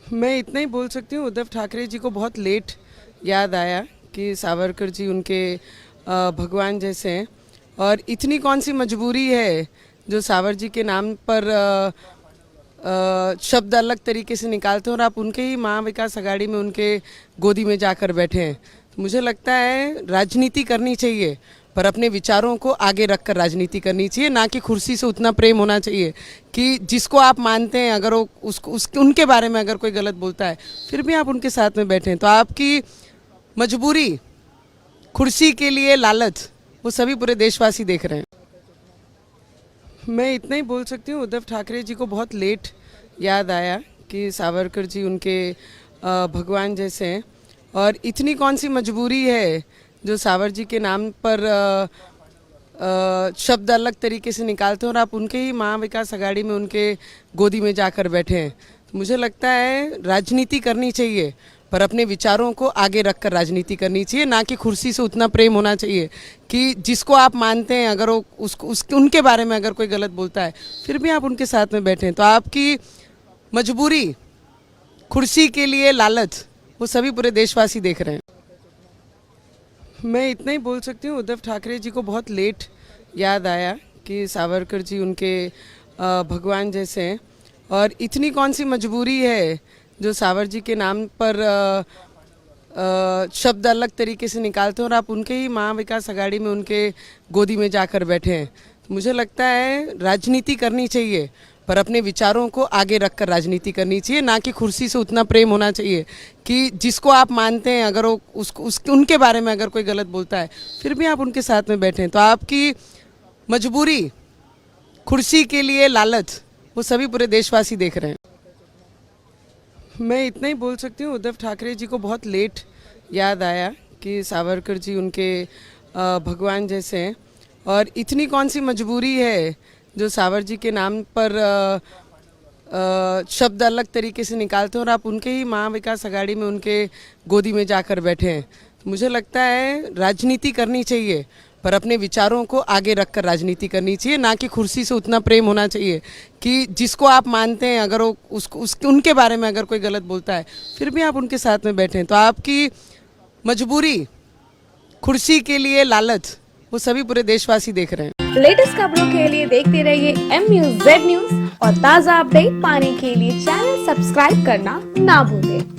मैं इतना ही बोल सकती हूँ, उद्धव ठाकरे जी को बहुत लेट याद आया कि सावरकर जी उनके भगवान जैसे हैं। और इतनी कौन सी मजबूरी है जो सावर जी के नाम पर शब्द अलग तरीके से निकालते हैं और आप उनके ही महा विकास अघाड़ी में उनके गोदी में जाकर बैठे हैं। तो मुझे लगता है राजनीति करनी चाहिए, पर अपने विचारों को आगे रखकर राजनीति करनी चाहिए, ना कि कुर्सी से उतना प्रेम होना चाहिए कि जिसको आप मानते हैं अगर वो उनके बारे में अगर कोई गलत बोलता है फिर भी आप उनके साथ में बैठे हैं। तो आपकी मजबूरी, कुर्सी के लिए लालच, वो सभी पूरे देशवासी देख रहे हैं। मैं इतना ही बोल सकती हूँ, उद्धव ठाकरे जी को बहुत लेट याद आया कि सावरकर जी उनके भगवान जैसे हैं। और इतनी कौन सी मजबूरी है जो सावर जी के नाम पर शब्द अलग तरीके से निकालते हैं और आप उनके ही महा विकास अघाड़ी में उनके गोदी में जाकर बैठे हैं। तो मुझे लगता है राजनीति करनी चाहिए, पर अपने विचारों को आगे रखकर राजनीति करनी चाहिए, ना कि कुर्सी से उतना प्रेम होना चाहिए कि जिसको आप मानते हैं अगर वो उनके बारे में अगर कोई गलत बोलता है फिर भी आप उनके साथ में बैठे हैं। तो आपकी मजबूरी, कुर्सी के लिए लालच, वो सभी पूरे देशवासी देख रहे हैं। मैं इतना ही बोल सकती हूँ, उद्धव ठाकरे जी को बहुत लेट याद आया कि सावरकर जी उनके भगवान जैसे हैं। और इतनी कौन सी मजबूरी है जो सावर जी के नाम पर शब्द अलग तरीके से निकालते हैं और आप उनके ही महा विकास अघाड़ी में उनके गोदी में जाकर बैठे हैं। तो मुझे लगता है राजनीति करनी चाहिए, पर अपने विचारों को आगे रखकर राजनीति करनी चाहिए, ना कि कुर्सी से उतना प्रेम होना चाहिए कि जिसको आप मानते हैं अगर वो उनके बारे में अगर कोई गलत बोलता है फिर भी आप उनके साथ में बैठे हैं। तो आपकी मजबूरी, कुर्सी के लिए लालच, वो सभी पूरे देशवासी देख रहे हैं। मैं इतना ही बोल सकती हूँ, उद्धव ठाकरे जी को बहुत लेट याद आया कि सावरकर जी उनके भगवान जैसे हैं। और इतनी कौन सी मजबूरी है जो सावर जी के नाम पर शब्द अलग तरीके से निकालते हैं और आप उनके ही महा विकास अघाड़ी में उनके गोदी में जाकर बैठे हैं। तो मुझे लगता है राजनीति करनी चाहिए, पर अपने विचारों को आगे रखकर राजनीति करनी चाहिए, ना कि कुर्सी से उतना प्रेम होना चाहिए कि जिसको आप मानते हैं अगर वो उनके बारे में अगर कोई गलत बोलता है फिर भी आप उनके साथ में बैठे हैं। तो आपकी मजबूरी, कुर्सी के लिए लालच, वो सभी पूरे देशवासी देख रहे हैं। लेटेस्ट खबरों के लिए देखते रहिए MUZ न्यूज और ताज़ा अपडेट पाने के लिए चैनल सब्सक्राइब करना ना भूलें।